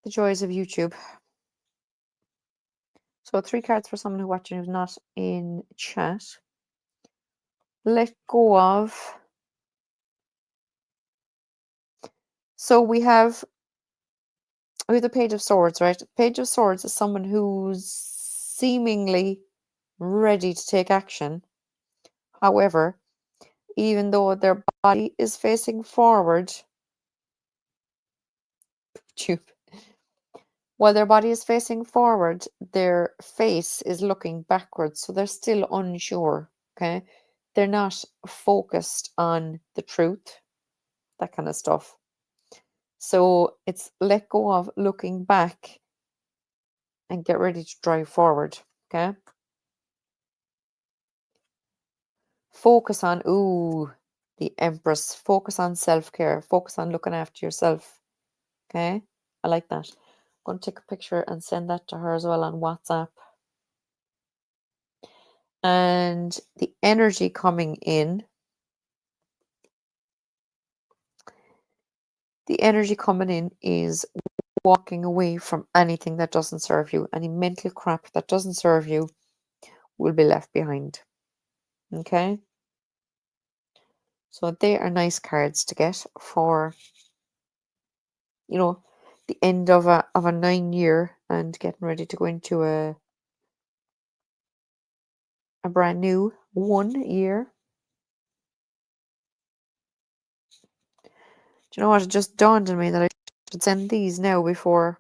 The joys of YouTube. So 3 cards for someone who's watching who's not in chat. Let go of. So we have the Page of Swords, right? Page of Swords is someone who's seemingly ready to take action. However, even though their body is facing forward, while their body is facing forward, their face is looking backwards. So they're still unsure. Okay. They're not focused on the truth, that kind of stuff. So it's let go of looking back and get ready to drive forward. Okay. Focus on, the Empress. Focus on self-care. Focus on looking after yourself. Okay. I like that. I'm going to take a picture and send that to her as well on WhatsApp. And the energy coming in. The energy coming in is walking away from anything that doesn't serve you. Any mental crap that doesn't serve you will be left behind. Okay? So they are nice cards to get for, the end of a 9-year and getting ready to go into a brand new 1 year. Do you know what? It just dawned on me that I should send these now because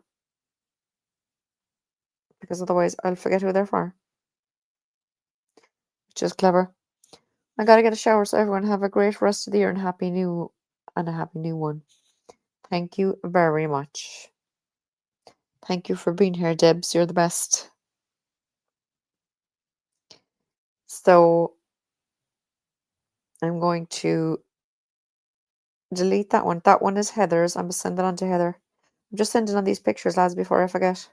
otherwise I'll forget who they're for. Which is clever. I gotta get a shower, so everyone have a great rest of the year and a happy new one. Thank you very much. Thank you for being here, Debs. You're the best. So I'm going to delete that one. That one is Heather's. I'm going to send it on to Heather. I'm just sending on these pictures, lads, before I forget.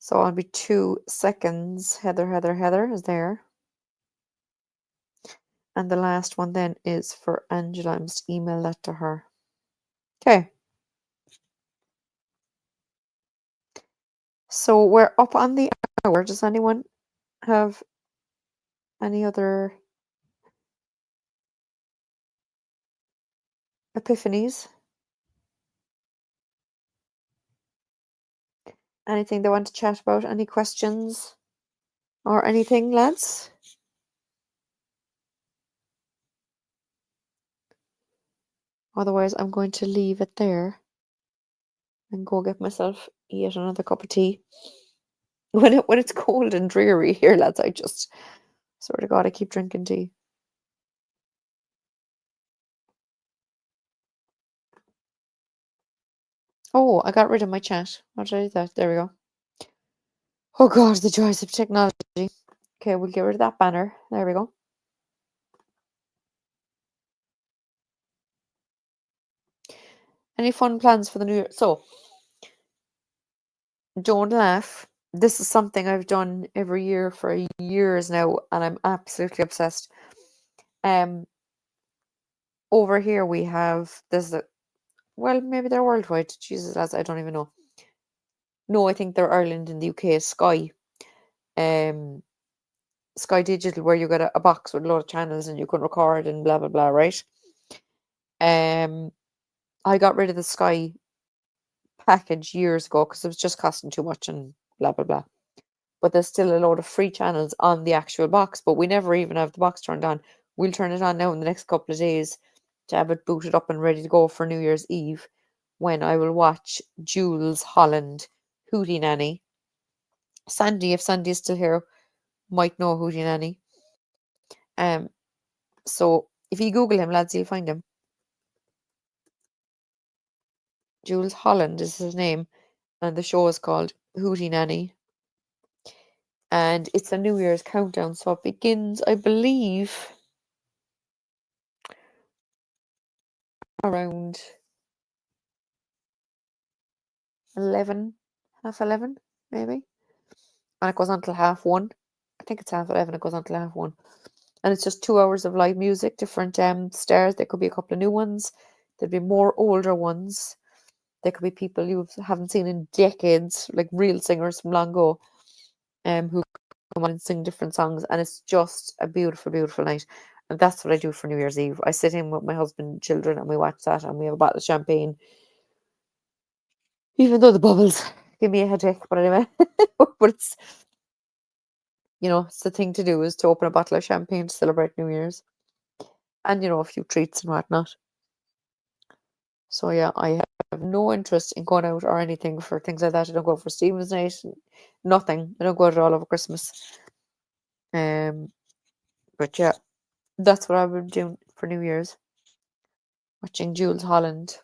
So I'll be 2 seconds. Heather is there. And the last one then is for Angela. I'm just email that to her. Okay. So we're up on the hour. Does anyone have any other epiphanies? Anything they want to chat about? Any questions or anything, lads? Otherwise, I'm going to leave it there and go get myself yet another cup of tea. When it's cold and dreary here, lads, I just swear to God, I keep drinking tea. Oh, I got rid of my chat. How did I do that? There we go. Oh God, the joys of technology. Okay, we'll get rid of that banner. There we go. Any fun plans for the new year? So, don't laugh. This is something I've done every year for years now, and I'm absolutely obsessed. Over here we have well, maybe they're worldwide. Jesus, lads, I don't even know. No, I think they're Ireland and the UK is Sky. Um, Sky Digital, where you get a box with a lot of channels and you can record and blah blah blah, right? I got rid of the Sky package years ago because it was just costing too much and blah blah blah. But there's still a load of free channels on the actual box, but we never even have the box turned on. We'll turn it on now in the next couple of days to have it booted up and ready to go for New Year's Eve, when I will watch Jules Holland, Hootie Nanny. Sandy, if Sandy is still here, might know Hootie Nanny. So if you Google him, lads, you'll find him. Jules Holland is his name, and the show is called Hootie Nanny. And it's a New Year's countdown, so it begins, I believe, around 11, half 11, maybe. And it goes on till half 1. I think it's half 11, it goes on till half 1. And it's just 2 hours of live music, different stars. There could be a couple of new ones. There'd be more older ones. There could be people you haven't seen in decades, like real singers from long ago, who come on and sing different songs. And it's just a beautiful, beautiful night. And that's what I do for New Year's Eve. I sit in with my husband and children and we watch that and we have a bottle of champagne. Even though the bubbles give me a headache, but anyway. But it's, it's the thing to do, is to open a bottle of champagne to celebrate New Year's. And, a few treats and whatnot. So yeah, I have no interest in going out or anything for things like that. I don't go for Stephen's Night, nothing. I don't go out at all over Christmas. But yeah, that's what I've been doing for New Year's. Watching Jules Holland.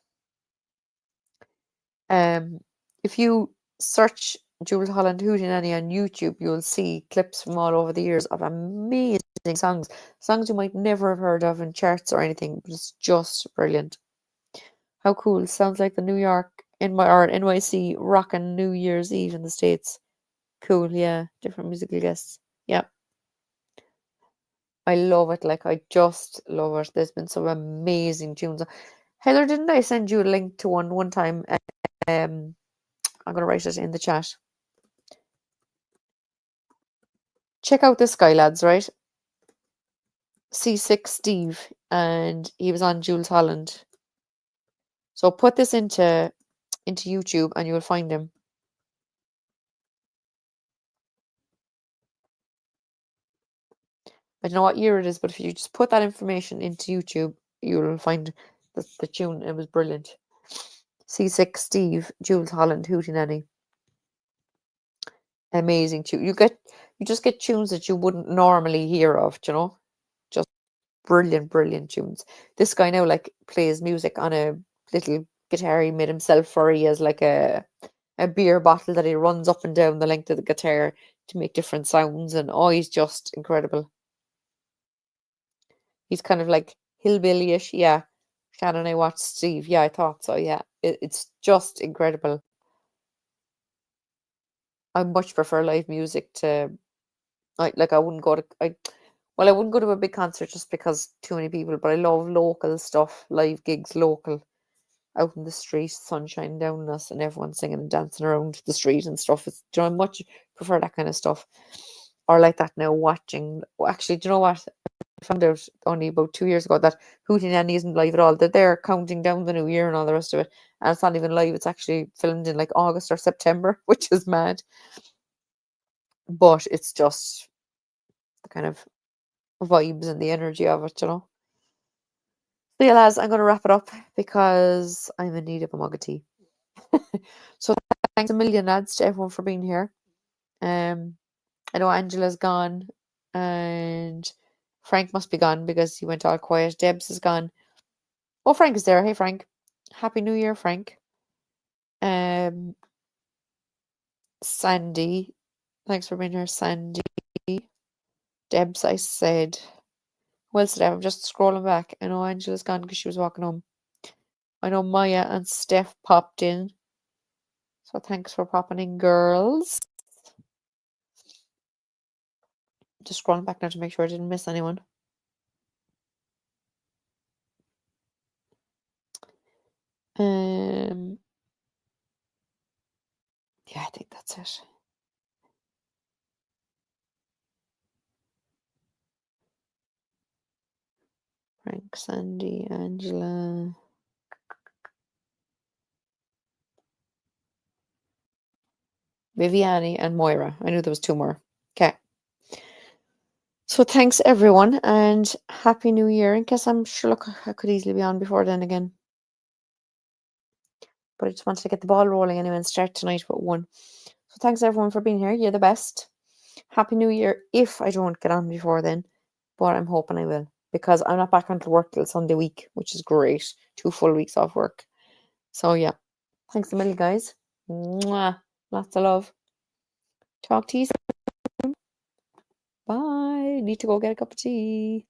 If you search Jules Holland Hootie Nanny on YouTube, you'll see clips from all over the years of amazing songs you might never have heard of in charts or anything, but it's just brilliant. How cool. Sounds like the New York or NYC rockin' New Year's Eve in the States. Cool, yeah. Different musical guests. Yeah. I love it. Like, I just love it. There's been some amazing tunes. Heather, didn't I send you a link to one time? I'm gonna write it in the chat. Check out this guy, lads, right? C6 Steve, and he was on Jules Holland. So put this into YouTube and you will find him. I don't know what year it is, but if you just put that information into YouTube, you'll find the tune. It was brilliant. C6 Steve, Jules Holland, Hootie Nanny. Amazing tune. You just get tunes that you wouldn't normally hear of, Just brilliant, brilliant tunes. This guy now plays music on a little guitar he made himself for. He has like a beer bottle that he runs up and down the length of the guitar to make different sounds, and he's just incredible. He's kind of like hillbilly-ish, yeah. Shannon, I watched Steve. Yeah, I thought so, yeah. It's just incredible. I much prefer live music to, I wouldn't go to, I wouldn't go to a big concert just because too many people, but I love local stuff, live gigs, local, out in the street, sunshine down on us and everyone singing and dancing around the street and stuff. I much prefer that kind of stuff. Or like that now, watching, actually, do you know what? I found out only about 2 years ago that Hootie Nanny isn't live at all. That they're counting down the new year and all the rest of it. And it's not even live. It's actually filmed in like August or September, which is mad. But it's just the kind of vibes and the energy of it, So yeah, lads, I'm going to wrap it up because I'm in need of a mug of tea. So thanks a million, lads, to everyone for being here. I know Angela's gone and Frank must be gone because he went all quiet. Debs is gone. Oh, Frank is there. Hey, Frank. Happy New Year, Frank. Sandy. Thanks for being here, Sandy. Debs, I said. Who else did I have? I'm just scrolling back. I know Angela's gone because she was walking home. I know Maya and Steph popped in. So thanks for popping in, girls. Just scrolling back now to make sure I didn't miss anyone. Yeah, I think that's it. Frank, Sandy, Angela. Viviani and Moira. I knew there was two more. Okay. So thanks everyone and Happy New Year. In case I'm sure, look, I could easily be on before then again. But I just wanted to get the ball rolling anyway and start tonight with 1. So thanks everyone for being here. You're the best. Happy New Year if I don't get on before then. But I'm hoping I will. Because I'm not back onto work till Sunday week, which is great. 2 full weeks off work. So yeah. Thanks a million, guys. Mwah. Lots of love. Talk to you soon. Bye. Need to go get a cup of tea.